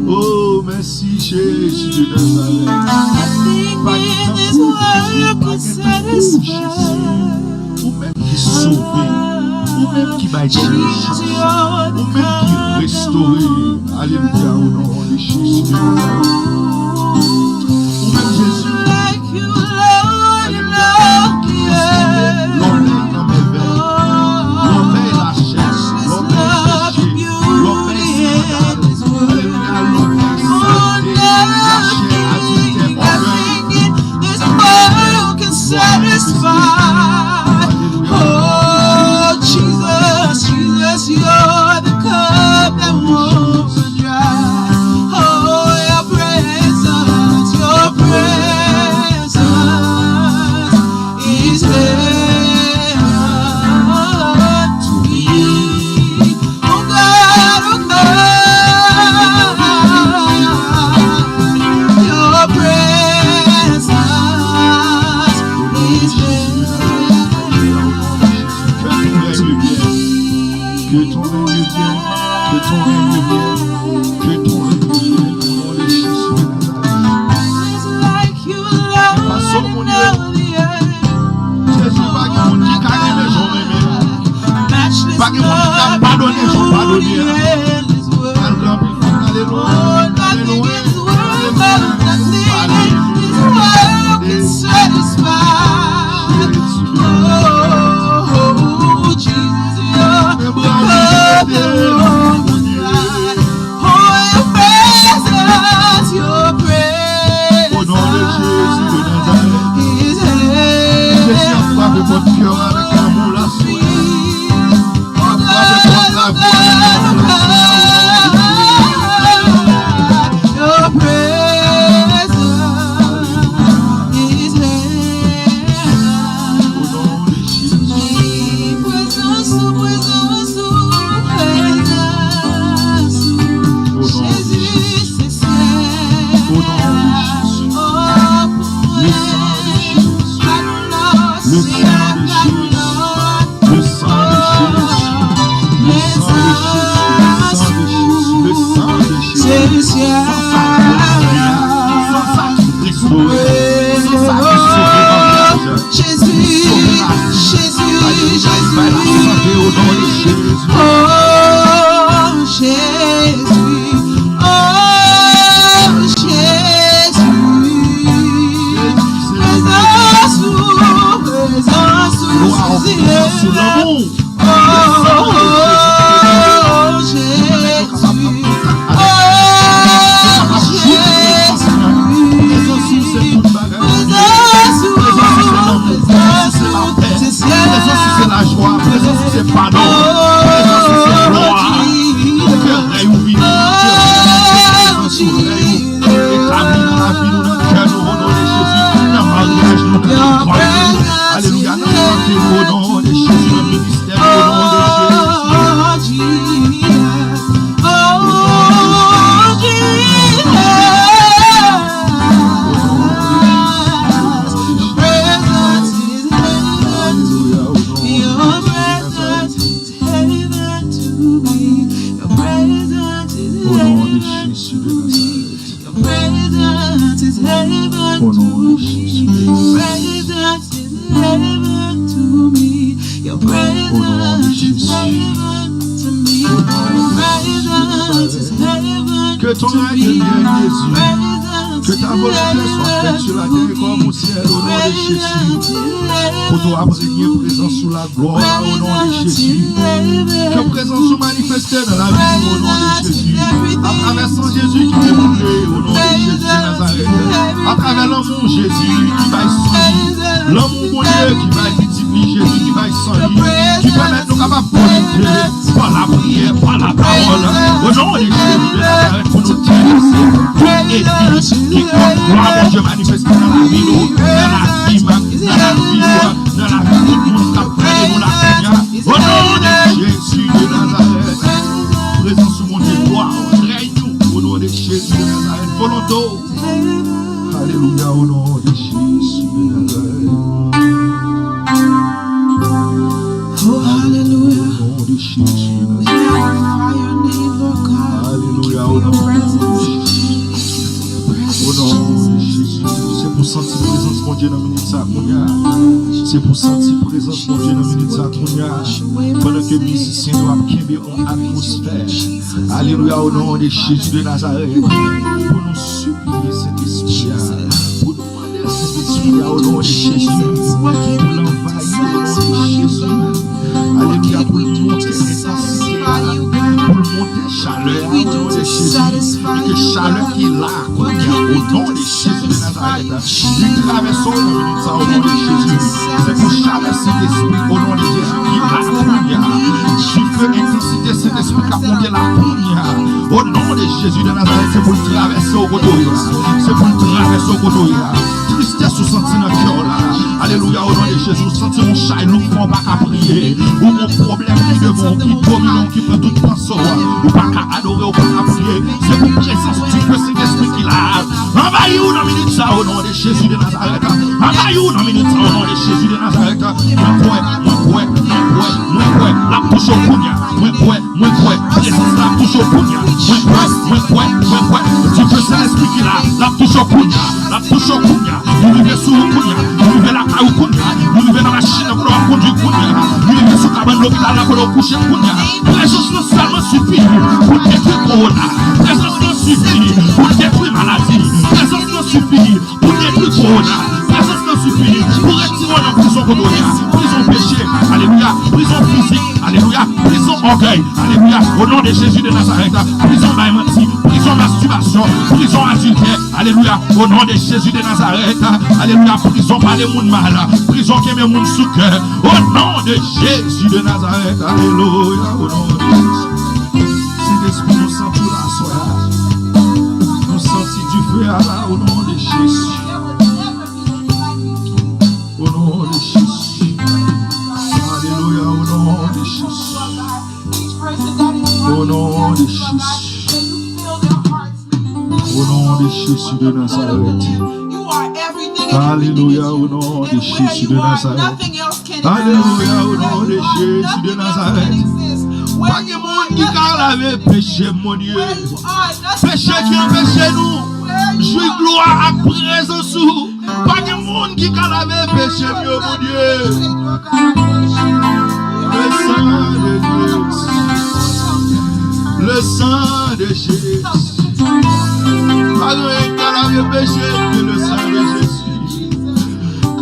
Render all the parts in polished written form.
Oh, merci Jésus de Nazareth. Ou même qui sauve, ou même qui va chercher, ou même qui restaure. Alléluia, au nom de Jésus de Nazareth. Ou même Jésus. Your presence is heaven to Que ton règne vienne, Jésus. Que ta volonté soit faite sur la terre comme au ciel, au nom de Jésus. Pour toi imprégner présence sous la gloire, au nom de Jésus. Que présence soit manifestée dans la vie, au nom de Jésus. À travers son Jésus qui est brûlé, au nom de Jésus de Nazareth. À travers l'amour Jésus qui va sourire. L'amour mon Dieu qui va multiplier, Jésus qui va sourire. Qui permet nous capables de profiter par la prière, par la parole. Au nom de Jésus de Nazareth, pour nous dire, qui gloire de Dieu manifesté dans la vie, dans la vie, dans la vie, tout le monde qui a prêté nous la prière. Au nom de Jésus de Nazareth, présence sur mon Dieu, gloire, règne-nous, au nom de Jésus de Nazareth, volonté. Alléluia, au nom de Jésus de Nazareth. Oh, hallelujah. Au nom de Jésus de Nazareth. Alléluia, au nom de Jésus. Au nom de Jésus, c'est pour sentir présence mon Dieu dans la minute ça. C'est pour sentir présence mon Dieu dans la minute ça. Pendant que les musiciens doivent créer une atmosphère. Alléluia au nom de Jésus de Nazareth. Pour nous supplier cet esprit. Pour nous demander cet esprit au nom de Jésus. Pour l'envahir au nom de Jésus. Alléluia pour le monter l'intensité. Pour le monter chaleur au nom de Jésus. Et que chaleur qui est là. Au nom de Jésus de Nazareth, nous traversons la minute au nom de Jésus. C'est pour traverser l'esprit au nom de Jésus qui la première. Tu fais intensité cet esprit qui a monté la première. Au nom de Jésus de Nazareth, c'est pour le traverser au côté. C'est pour le traverser au côté. Tristesse ou sentir dans le cœur là. Alléluia, au nom de Jésus, sentir mon chailou qu'on va pas prier. Ou mon problème qui devant, qui domine, qui prend toute pensée. Ou pas qu'à adorer, ou pas qu'à prier. C'est pour présence du Dieu, c'est l'esprit qui l'a. Envahis-nous dans la minute ça au nom de Jésus de Nazareth. Envahis-nous dans la minute ça au nom de Jésus de Nazareth. Moi, la touche au cognac. Moi, présence la touche au cognac. Moi, tu peux c'est l'esprit qui l'a. La touche au cognac. La touche au cognac. Nous vivons sous le cognac. Nous vivons la caille au cognac. Nous vivons dans la Chine pour nous conduire cognac. Nous vivons sous cabane l'hôpital pour nous coucher cognac. Présence non seulement suffit pour détruire corona. Présence non suffit pour détruire maladie. Présence non suffit pour détruire corona. Présence non suffit pour retirer dans prison colonia. Prison péché. Alléluia. Prison physique. Alléluia. Prison orgueil. Alléluia. Au nom de Jésus de Nazareth. Prison baïmenti. Prison masturbation. Prison adultère. Alléluia. Au nom de Jésus de Nazareth. Alléluia. Prison par les mondes mal. Prison qui met monde sous cœur. Au nom de Jésus de Nazareth. Alléluia. Au nom de Jésus. Cet esprit nous sent tout la soirée. Nous sentis du feu à la au nom de Jésus. Au nom de Jésus. Alléluia. Au nom de Jésus. Au nom de Jésus. Au nom de Jésus de Nazareth. Alléluia au nom de Jésus de Nazareth. Alléluia au nom de Jésus de Nazareth. Pas de monde qui a lavé péché, mon Dieu. Péché qui empêche nous. Jouis gloire à présence. Pas de monde qui a lavé péché, mon Dieu. Le sang de Dieu. Le sang de Jésus. Pas de monde qui a lavé péché que le sang de Jésus.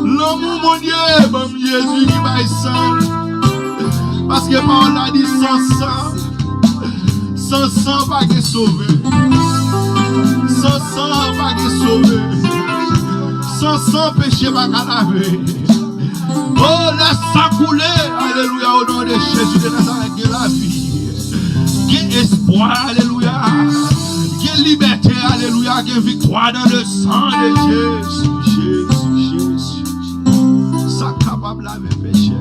L'amour, mon Dieu, bon Jésus qui va sang. Parce que Paul a dit sans sang, pas de sauver. Sans sang, pas de sauver. Sans sang, péché pas qu'à laver. Oh, laisse ça couler. Alléluia, au nom de Jésus de Nazareth, qui est la vie. Qui est espoir, alléluia. Qui est liberté, alléluia. Qui est victoire dans le sang de Jésus. Jésus. Ça capable de laver péché.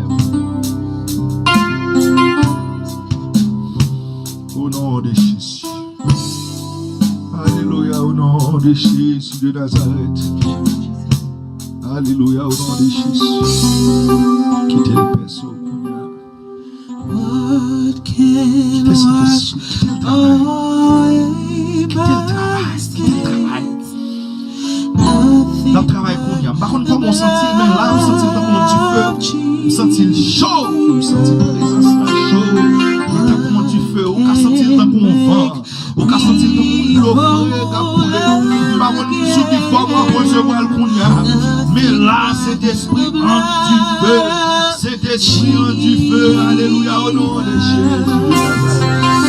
Au nom de Jésus. Alléluia, au nom de Jésus de Nazareth. Alléluia, au nom de Jésus. Quittez les personnes. What can wash away dans le travail qu'on y a. Par contre, comment on sentit, même là, on sentit comment tu fais. On sentit chaud. On sentit la présence là chaud. Comment tu fais. pas sous qui forme recevoir le cognac. Mais là, cet esprit en du feu. Cet esprit en du feu. Alléluia, au nom de Jésus.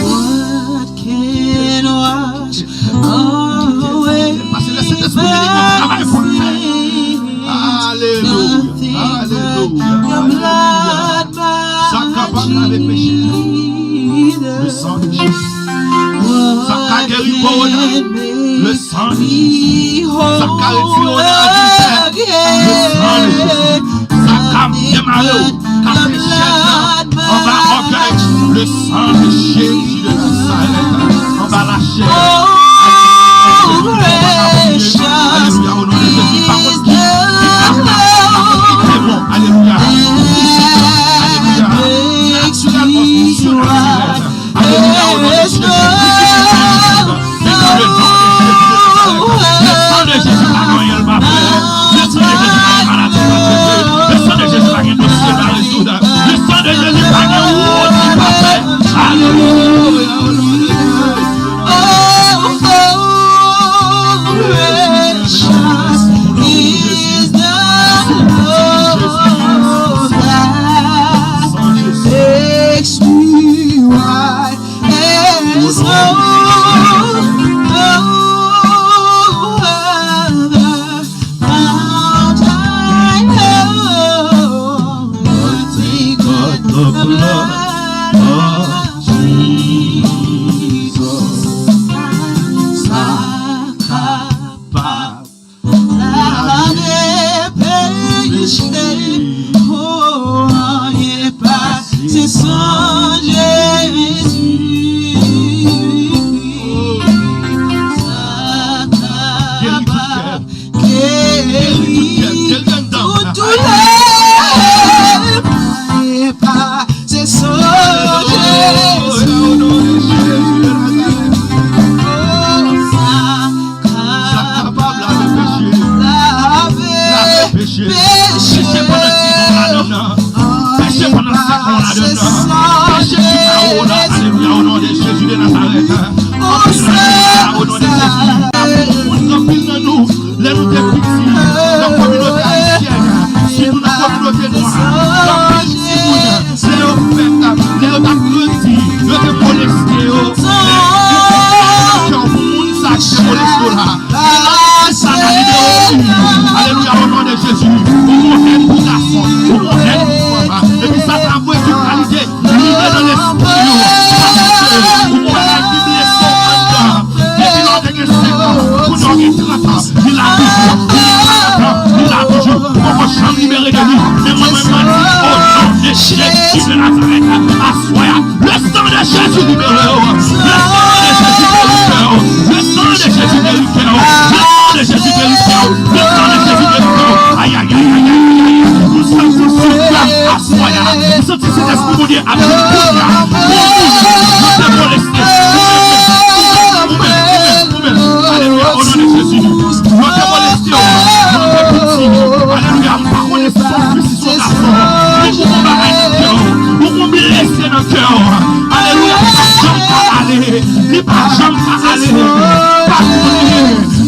What can wash away Parce que le Saint-Esprit est travail pour le faire. Alléluia. Alléluia. Ça capable de péché. Le sang de Jésus. Ça a guéri le sang de Jésus. Ça a retiré le sang de Jésus. Ça a démarré on va orgueil le sang de Jésus de Nazareth. On va lâcher. Alléluia, au nom de Jésus. Par contre, qui est bon. Alléluia. Alléluia. Naturellement, surnaturel. Alléluia, au nom de Jésus. Mais dans le nom de Jésus de Nazareth, le sang de Jésus va gagner le baptême. Le sang de Jésus va gagner maladie. Le sang de Jésus va gagner dossier dans les soudains. Le sang de Jésus va gagner haut du baptême. Alléluia, au nom de Jésus.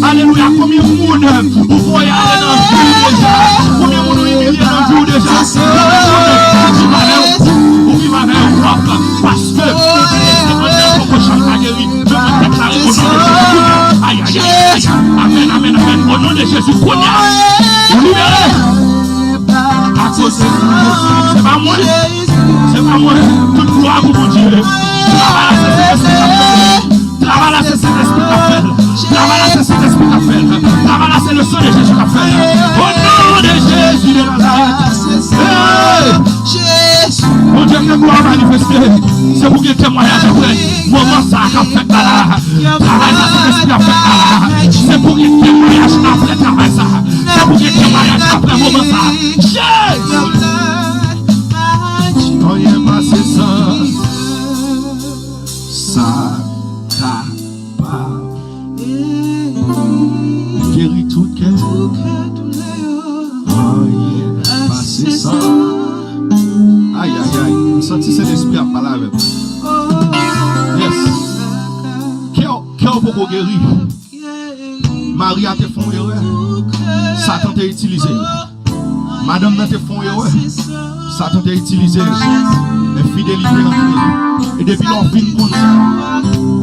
Alléluia, combien de monde vous voyez aller dans le jour déjà, combien de monde vous humiliez dans le jour déjà, vous vivez avec un propre, parce que c'est pour changer la guérie, je veux déclarer au nom de Jésus. Aïe, aïe, aïe, aïe, amen, amen, amen, au nom de Jésus, prenez, vous libérez, à cause de Jésus, c'est pas moi, toute gloire pour mon Dieu, travail là, c'est cet esprit qu'appelle. Travail là, c'est cet esprit qu'appelle. Travail là, c'est le sang de Jésus qu'appelle. Au nom de Jésus de Nazareth. Mon Dieu, que gloire manifester. C'est pour qu'il y ait témoignage après. Moment ça qu'a fait là. Travail là, c'est l'esprit qu'a fait là. C'est pour qu'il y ait témoignage après travail ça. C'est pour qu'il y ait témoignage après moment ça. Jésus. Oh, il est passé ça. Ça. Guéris tout cœur. Passez ça. Aïe, aïe, aïe. Vous sentez cet esprit à parler avec vous. Yes. Cœur pour guérir. Maria te font erreur. Satan t'a utilisé. Madame te font erreur. Satan t'a utilisé. Infidélité entre. Et depuis l'on fin comme ça,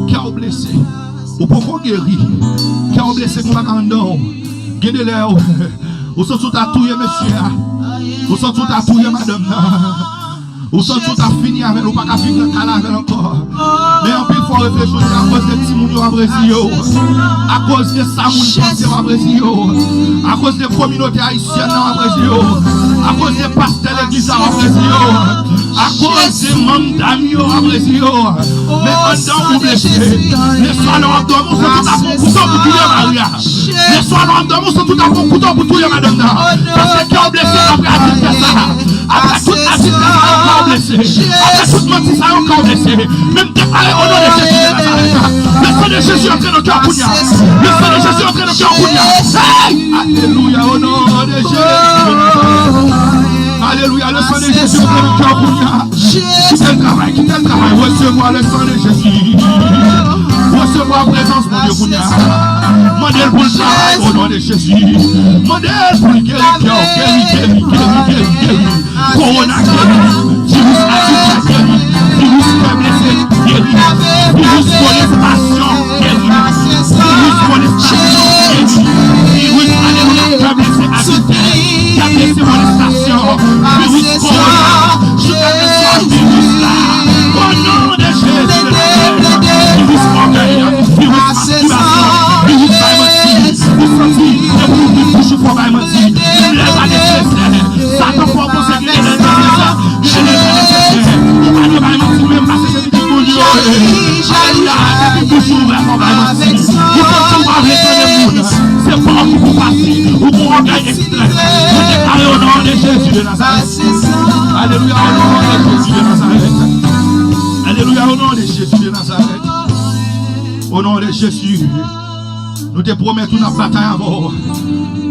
qui a blessé, ou pourquoi guéri, qui a blessé comme un candon, qui de l'air, ou sont tout à tout, monsieur, ou sont tout à tout, madame. Ou sont tout à fini avec nous, pas qu'à vivre le calage encore. Mais en plus, il faut réfléchir à cause de Timounio à Brésil, à cause de Samoun à Brésil, à cause des communautés haïtiennes à Brésil, à cause des pasteurs de l'église à Brésil, à cause des membres d'amis à Brésil. Mais pendant vous blessez, les soirs nous abdominaux sont tout à bon couteau pour tuer Maria. Les soirs nous abdominaux sont tout à bon couteau pour tuer madame. Parce que qui ont blessé après à tout ça, après toute la situation. Blessé. Après tout le monde, ça a encore blessé. Même déclaré au nom de Jésus de Nazareth. Le sang de Jésus entre nos cœurs Kounia. Le sang de Jésus entre nos cœurs Kounia. Alléluia au nom de Jésus. Alléluia, le sang de Jésus entre nos cœurs Kounia. Quittez le travail, quittez le travail. Recevoir le sang de Jésus. Recevoir la présence de Dieu Kounia. Modèle pour le travail au nom de Jésus. Modèle pour le guéri. Corona guéri. Virus addict guéri, virus blessé guéri, virus molestation guéri, virus molestation guéri, virus alléluia blessé addict, qui a blessé molestation, virus corona, je t'appelle virus là, au nom de Jésus, virus orgueil, virus masturbation, virus baïmenti, vous sentez, vous touchez pour baïmenti, vous lèvez à nécessaire, Satan pour conseiller les nécessaires. C'est pas qui vous passer ou pour un gars extrême. Vous déclarez au nom de Jésus de Nazareth. Alléluia au nom de Jésus de Nazareth. Alléluia au nom de Jésus de Nazareth. Au nom de Jésus, nous te promettons une bataille avant.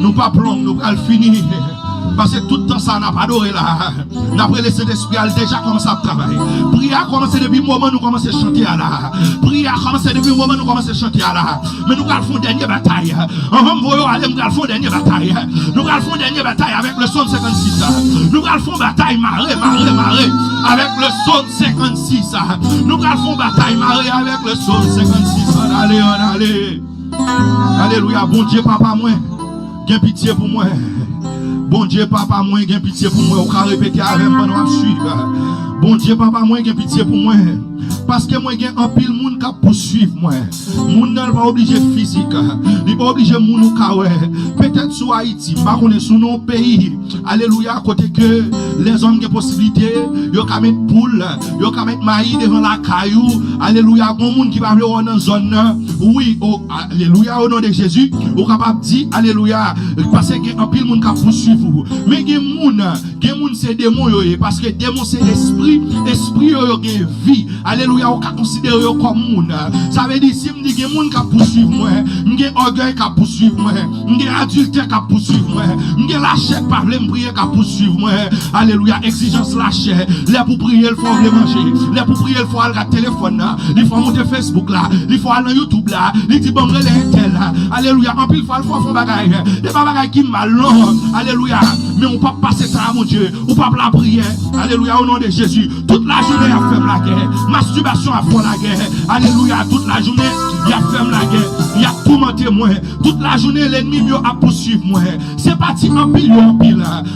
Nous pas plomb, nous allons finir. Parce que tout le temps, ça n'a pas adoré là. D'après le Saint-Esprit, elle a déjà commencé à travailler. Prière a commencé depuis le moment où nous commençons à chanter là. Prière a commencé depuis le moment où nous commençons à chanter là. Mais nous allons faire une dernière bataille. Nous allons faire une dernière bataille. Nous allons faire une dernière bataille avec le son 56. Nous allons faire une bataille marée avec le son 56. Nous allons faire une bataille marée avec le son 56. Allez. Alléluia. Bon Dieu, papa, moi. Gain pitié pour moi. Bon Dieu, papa, moi, gain pitié pour moi. Ou qu'à répéter avec moi, nous allons suivre. Bon Dieu, papa, moi, gain pitié pour moi. Parce que moi, j'ai un pile monde qui poursuivre moi. Moun n'est pas obligé physique. Il n'est pas obligé moun ou kawe. Peut-être sur Haïti, par contre, sur nos pays. Alléluia, à côté que les hommes ont possibilité, ils ont qu'à mettre poule, ils ont qu'à mettre maïs devant la caillou. Alléluia, bon monde qui va aller dans une zone. Oui, oh, alléluia, au nom de Jésus. Ou capable de dire, alléluia, parce que un pile monde qui poursuivre vous. Mais il y a moun, c'est démon, parce que démon c'est esprit, esprit il vie. Alléluia, on considère comme moun. Ça veut dire si me dit que moun qui poursuivre moi, m'gé orgueil qui poursuivre moi, m'gé adultère qui poursuivre moi, m'gé lâcher pas vle prier qui poursuivre moi. Alléluia, exigence lâcher. Les pour prier, il faut le manger. Les pour prier, il faut aller à téléphone là, il faut monter Facebook là, il faut aller YouTube là, il dit bon relais tel là. Alléluia, en pile fois il faut faire bagaille. Des bagaille qui mal long. Alléluia, mais on peut passer ça mon Dieu, on peut la prière. Alléluia, au nom de Jésus. Toute la journée a fait la guerre. Masturbation a fait la guerre. Alléluia, toute la journée il a fait la guerre. Il a tourmenté moi. Toute la journée l'ennemi a poursuivi moi. C'est parti en pile.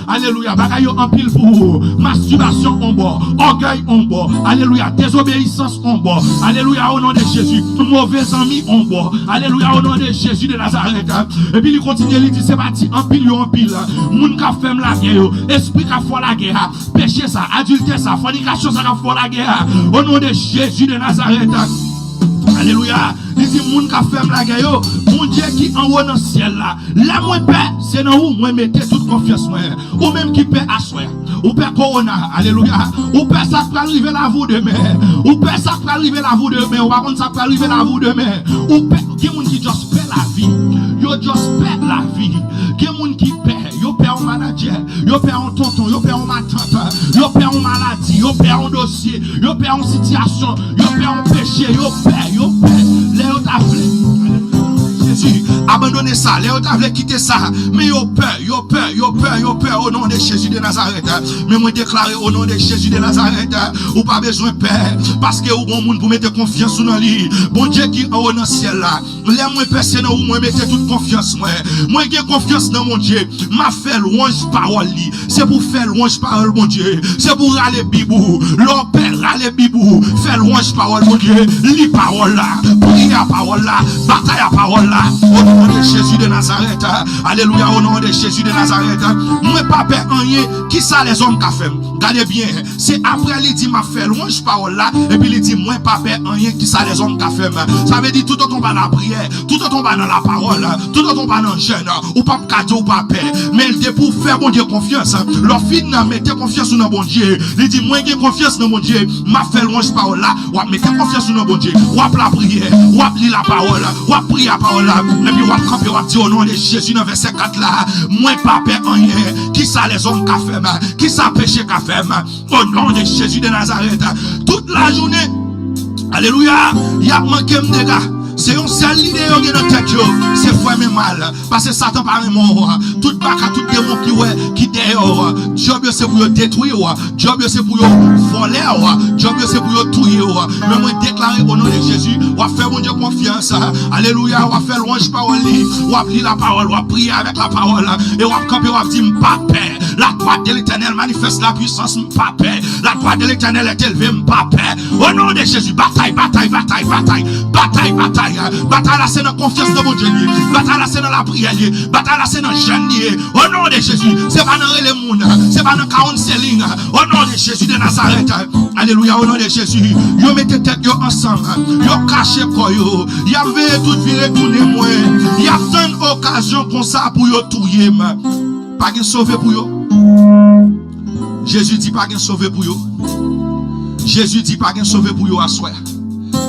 Alléluia, bagaille en pile pour masturbation en bas, orgueil en bas. Alléluia, désobéissance en bas. Alléluia, au nom de Jésus. Mauvais amis en bas. Alléluia, au nom de Jésus de Nazareth. Et puis il continue, il dit c'est parti en pile. Moun ka fait la guerre. Esprit qui a fait la guerre. Péché ça, adultère ça, fornication ça a fait la guerre. Au nom de Jésus de Nazareth. Alléluia. Il dit moun ka fait la guerre. Mon Dieu qui en haut dans le ciel là. La moins paix, c'est dans où moi mettez toute confiance moi. Ou même qui paie à soi. Ou paie corona. Alléluia. Ou paie ça pour arriver la vous demain. Ou paie ça pour arriver la vous demain. Ou par contre ça pour arriver la vous demain. Ou paie qui moun qui just paie la vie. Yo just paie la vie. Qui moun qui paie. Yo paie un manager. Yo paie un tonton. Yo paie un ma tante. Yo paie un maladie. Yo paie un dossier. Yo paie une situation. Yo paie un péché. Yo paie. Léo t'a fait. Jésus, abandonner ça, les autres veulent quitter ça, mais yo peur au nom de Jésus de Nazareth. Mais moi déclarer au nom de Jésus de Nazareth, ou pas besoin de peur, parce que ou bon monde pour mettre confiance dans lui. Bon Dieu qui est au ciel là, les moins personne où moi mettez toute confiance moi j'ai confiance dans mon Dieu. M'a fait louange parole li, c'est pour faire louange parole mon Dieu, c'est pour aller bibou, l'on père aller bibou, faire louange parole mon Dieu, lit parole là, prier parole là, bataille parole là, au nom de Jésus de Nazareth. Alléluia, au nom de Jésus de Nazareth. Moi pas peur rien qui ça les hommes qu'a fait. Regardez bien, c'est après il dit m'a fait louange parole là et puis il dit moi pas peur rien qui ça les hommes qu'a fait. Ça veut dire tout autant dans la prière, tout autant dans la parole, tout autant dans le jeûne, ou pas cadeau ou pas paix, mais il dit pour faire bon Dieu confiance. Leur fille n'a mettez confiance dans bon Dieu. Il dit moi j'ai confiance dans mon Dieu, m'a fait louange parole là, ou mettez confiance dans bon Dieu, ou la prière, ou lire la parole, ou prier la parole là, et puis ou camper ou dire au nom de Jésus dans verset 4 là, moi pas peur rien qui ça les hommes qu'a fait, qui ça péché qu'a fait, au nom de Jésus de Nazareth. Toute la journée, alléluia, il y a manqué de dégâts. C'est une seule idée qui est dans la tête, c'est foi mais mal. Parce que Satan par mort, tout baka, tout démon qui dehors. Job c'est pour détruire, Job c'est pour voler, Job c'est pour tuer. Mais moi déclarer au nom de Jésus, on va faire mon Dieu confiance. Alléluia, on va faire louange parole, on va lire la parole, on va prier avec la parole. Et on va camper, on va dire, pas paix. La droite de l'Éternel manifeste la puissance, pas paix. La droite de l'Éternel est élevée, pas paix. Au nom de Jésus, bataille. Bataille là c'est dans confiance dans mon Dieu. Bataille là c'est dans la prière. Bataille là c'est dans le jeûne. Au nom de Jésus, c'est pas dans les monde, c'est pas dans 40 lignes. Au nom de Jésus de Nazareth. Alléluia, au nom de Jésus. Yo mettez tête yo ensemble. Yo caché quoi yo. Y avait toute vie retourner moi. Y a tant d'occasions comme ça pour yo touyer. Pas de sauver pour yo. Jésus dit pas de sauver pour yo. Jésus dit pas de sauver pour yo à soi.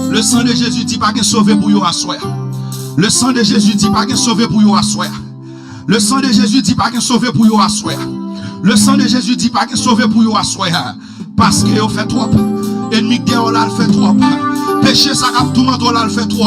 Le sang de Jésus dit pas qu'un sauvé pour yo à soi. Le sang de Jésus dit pas qu'un sauvé pour yo à soi. Le sang de Jésus dit pas qu'un sauvé pour yo à soi. Le sang de Jésus dit pas qu'un sauvé pour yo à soi. Parce que yo fait trop. Ennemi de là le fait trop. Péché ça cap tout monde là le fait trop.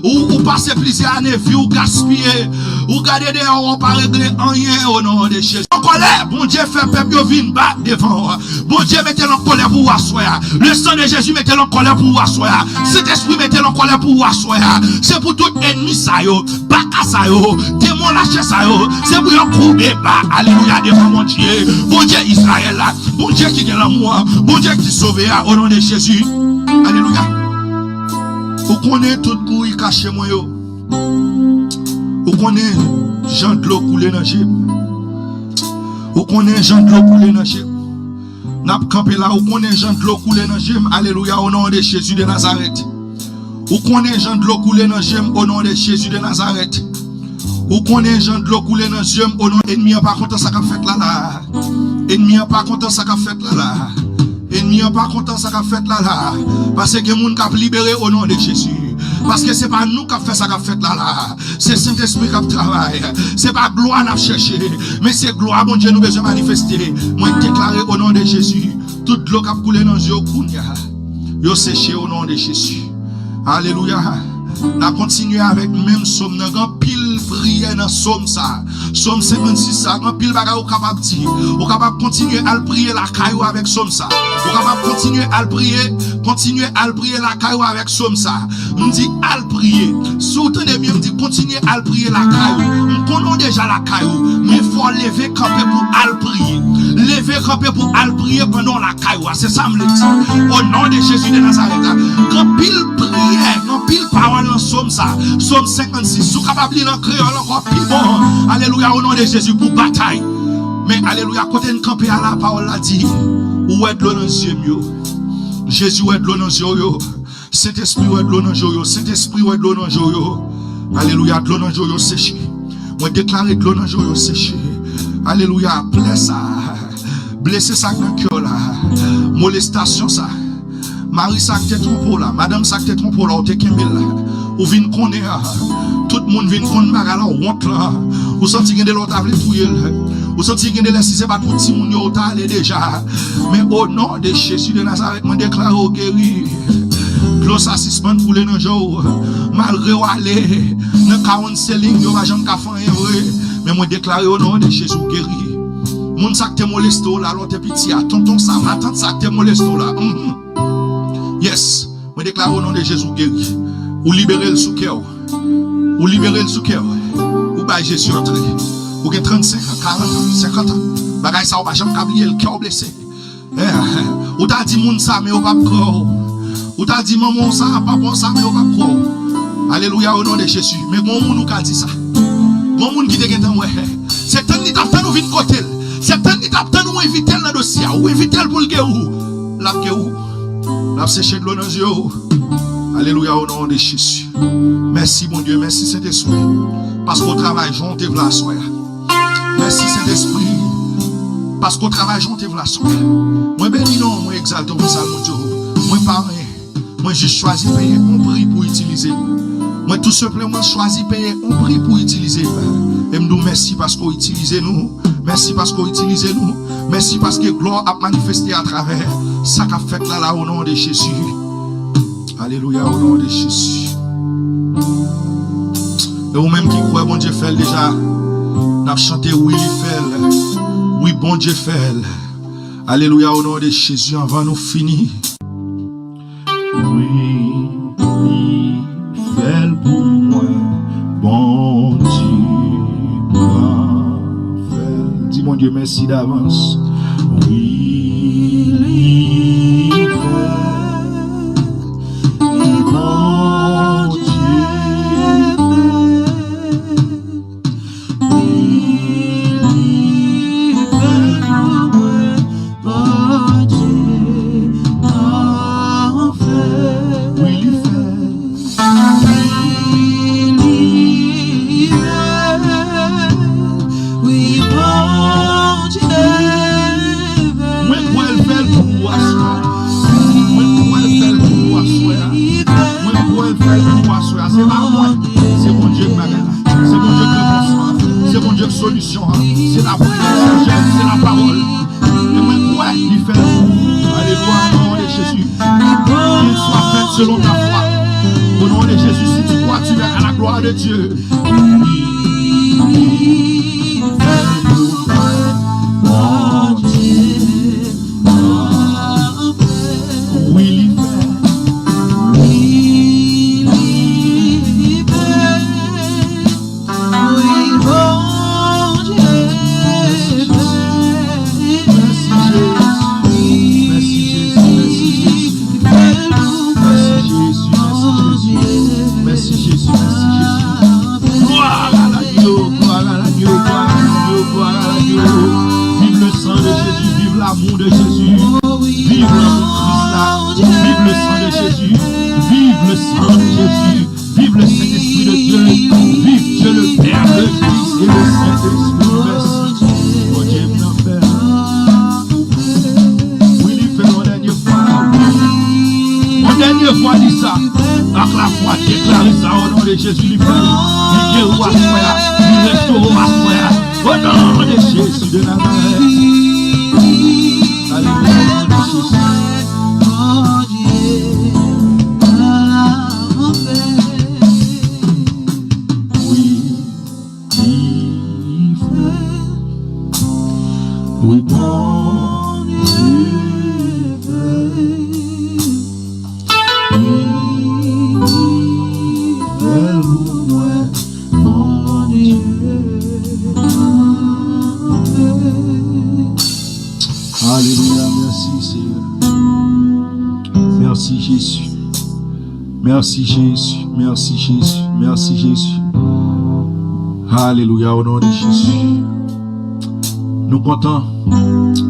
Ou passer plusieurs années vie ou gaspiller. Ou garder dehors on pas régler rien au nom de Jésus. En colère, bon Dieu fait peuple yo vinn battre devant. Bon Dieu mettez en colère pour asseoir. Le sang de Jésus mettez en colère pour asseoir. Cet esprit mettez en colère pour asseoir. C'est pour tout ennemi ça yo, baka ça yo, démon lâcher ça yo. C'est pour yo couper bas. Alléluia devant mon Dieu. Bon Dieu Israël là, bon Dieu qui est l'amour, bon Dieu qui sauve au nom de Jésus. Alléluia. Vous connaissez tout le coup caché moi yo. Vous connaissez Jean de l'eau coulé dans le gym. Vous connaissez Jean de l'eau coulé dans le gym. N'a pas campé là, vous connaissez Jean de l'eau coulé dans le gym. Alléluia, au nom de Jésus de Nazareth. Vous connaissez Jean de l'eau coulé dans le gym au nom de Jésus de Nazareth. Vous connaissez Jean de l'eau coulé dans le gym au nom de ennemi pas content ça qu'a fait là. Ennemi pas content ça qu'a fait là. Ennemi pas content ça qu'a fait là. Parce que les gens qui libéré au nom de Jésus. Parce que c'est pas nous qui avons fait ça qu'a fait là. C'est Saint-Esprit qui travaille. C'est pas gloire à chercher. Mais c'est gloire, mon Dieu, nous besoin manifester. Moi, déclarer au nom de Jésus. Toute l'eau qui a coulé dans les yeux, yo séché au nom de Jésus. Alléluia. On a continué avec même somme. On a pile prière dans somme ça. Somme 56 ça. On a pile bagarre ou capable de dire. On capable continuer à prier la caillou avec somme ça. On capable continuer à prier la caillou avec somme ça. On dit à prier. Surtout bien on dit continuer à prier la caillou. On connaît déjà la caillou, mais il faut lever camper pour à prier. Lever camper pour à prier pendant la caillou. C'est ça me le dit. Au nom de Jésus de Nazareth. Quand pile prière, quand pile parole dans somme ça. Somme 56. Sous capable de créole encore plus bon. Alléluia au nom de Jésus pour bataille. Mais alléluia côté de camper à la parole là dit. Où est l'eau dans les yeux? Jésus est l'eau dans les yeux. Saint-Esprit est l'eau dans les yeux. Saint-Esprit est l'eau dans les yeux. Alléluia, l'eau dans les yeux séché. Moi déclare l'eau dans les yeux séché. Alléluia, blessé ça dans le cœur là. Molestation ça. Marie ça qui te trompe là. Madame ça qui te trompe là. Ou te kembel là. Ou vin connaître. Tout le monde vient connaître bagala honte là. Ou senti que de l'autre avait touyer là. Ou senti que de laisser c'est pas tout petit moun yo allé déjà. Mais au nom de Jésus de Nazareth, moi déclare au guéri. l'eau ça suspend couler dans jour. Malgré ou aller dans 47 lignes, yo va jamais faire vrai. Mais moi déclarer au nom de Jésus guéri. Moun ça te moleste là, l'autre petit à tonton ça, ma tante ça te moleste là. Yes, moi déclare au nom de Jésus guéri. Ou libérer le sous cœur. Ou libérer le sous cœur. Ou bah Jésus entré. Ou gen 35 ans, 40 ans, 50 ans. Bagay ça ou pas jamais oublier le cœur blessé. Ou t'a dit moun ça mais ou pas croire. Ou t'a dit maman ça pas bon ça mais ou pas croire. Alléluia au nom de Jésus. Mais bon moun ou ka dit ça. Bon moun qui te gen tan ouais. C'est tant ni t'attend nous vinn côté. C'est tant ni t'attend nous inviter dans dossier ou inviter pour le guérou. La guérou. La sécher de l'eau dans les yeux. Alléluia au nom de Jésus. Merci mon Dieu, merci Saint-Esprit. Parce qu'au travail, j'en te v'la soya. Merci Saint-Esprit. Parce qu'au travail, j'en te v'la soya. Moi béni non, moi exalte mon salut mon Dieu. Moi pas rien. Moi j'ai choisi payer un prix pour utiliser. Moi tout simplement choisi payer un prix pour utiliser. Et me dis merci parce qu'on utilise nous. Merci parce qu'on utilise nous. Merci parce que gloire a manifesté à travers ça qu'a fait là au nom de Jésus. Alléluia au nom de Jésus. Et vous-même qui croyez, bon Dieu fait déjà, n'a chanté oui, il fait. Oui, bon Dieu fait. Alléluia au nom de Jésus, avant nous finir. Oui, il fait pour moi, bon Dieu, fait. Dis mon Dieu, merci d'avance. Oui, il fait. Solution, c'est la prière, c'est la parole. Et moi, quoi il fait? Alléluia, au nom de Jésus. Qu'il soit fait selon ta foi. Au nom de Jésus, si tu crois, tu verras la gloire de Dieu. L'amour de Jésus, vive l'amour de Christ là, vive le sang de Jésus, vive le sang de Jésus, vive le Saint-Esprit de Dieu, vive Dieu le Père, le Fils et le Saint-Esprit. Merci, mon Dieu, mon Père. Oui, il fait mon dernière fois. Mon dernière fois dit ça, avec la foi déclaré ça au nom de Jésus, il fait, il guérit à soi, il restaure à soi, au nom de Jésus de Nazareth. Oui, bon Dieu Alléluia, merci Seigneur. Merci Jésus. Merci Jésus. Merci Jésus. Merci Jésus. Alléluia, au nom de Jésus. Nous comptons.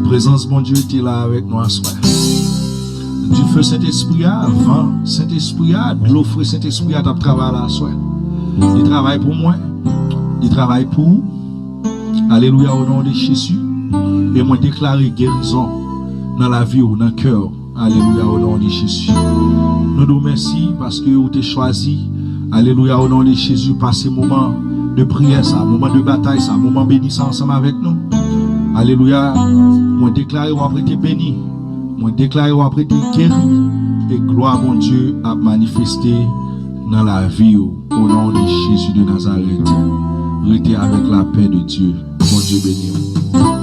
Présence mon Dieu était là avec nous à soir. Du feu Saint-Esprit avant, Saint-Esprit de l'eau frais Saint-Esprit à travailler à soir. Il travaille pour moi. Il travaille pour vous. Alléluia, au nom de Jésus. Et moi déclarer guérison dans la vie ou dans le cœur. Alléluia, au nom de Jésus. Nous nous remercions parce que vous avez choisi. Alléluia, au nom de Jésus, passer moment de prière, ça, moment de bataille, ça, moment bénissant ensemble avec nous. Alléluia. Moi déclarer ou après été béni. Moi déclarer ou après été guéri. et gloire mon Dieu a manifesté dans la vie au nom de Jésus de Nazareth. Restez avec la paix de Dieu. Mon Dieu béni.